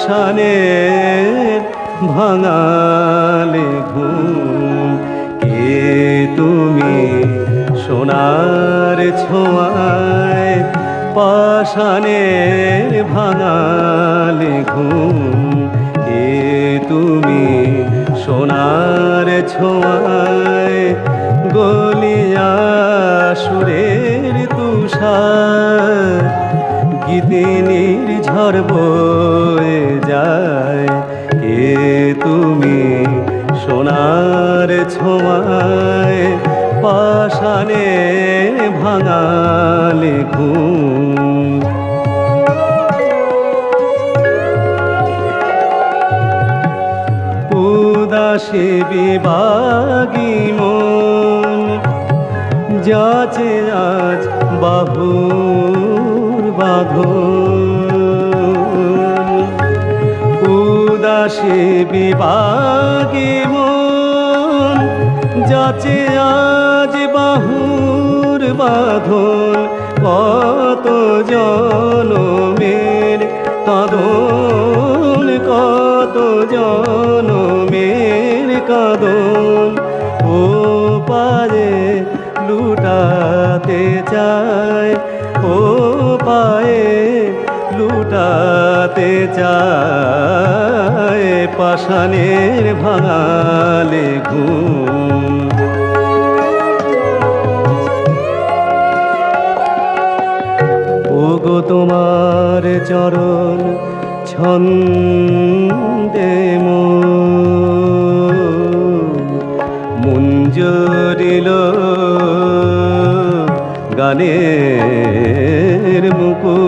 পাষাণের ভাঙালে ঘুম। কে তুমি সোনার ছোঁয়ায় পাষাণের ভাঙালে ঘুম। কে তুমি সোনার ছোঁয়ায় গলিয়া সুরের তুষার গীতিনীর ঝড় বয়ে যায়। কে তুমি সোনার ছোঁয়ায় পাষাণে ভাঙালে ঘুম। উদাসী বিভাগী মন যাচে আজ বাহুর বাঁধন। উদাসী বিভাগী মন যাচে আজ বাহুর বাঁধন। কত জনমের কাঁদন, কত জনমের কাঁদন। ও পায়ে লুটাতে চায়, ও পায়ে লুটাতে চায় পাষাণের ভাঙালে ঘুম। ওগো তোমার চরণ ছন্দে মুঞ্জরিল গানের মুকুল।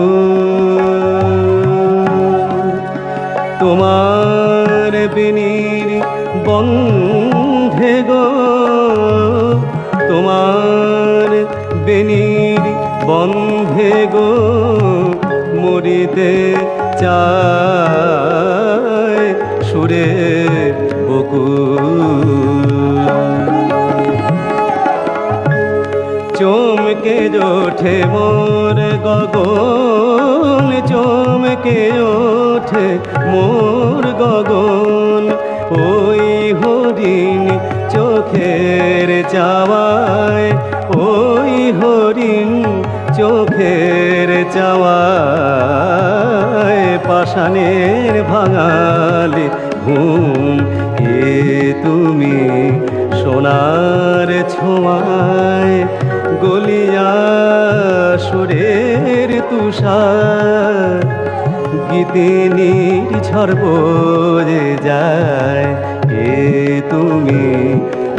তোমার বেনির বন্ধে গো, তোমার বেনির বন্ধে গো মরিতে চায় সুরে বকুল। চমকে ওঠে মোর গগন, চমকে ওঠে মোর গগন। ওই হরিণ চোখের চাওয়ায়, ওই হরিণ চোখের চাওয়ায় পাষাণের ভাঙালে ঘুম। কে তুমি সোনার ছোঁয়ায় গলিয়া সুরের তুষার গীতিনীর ঝড় বয়ে যায়। কে তুমি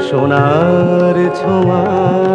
সোনার ছোঁয়ায়।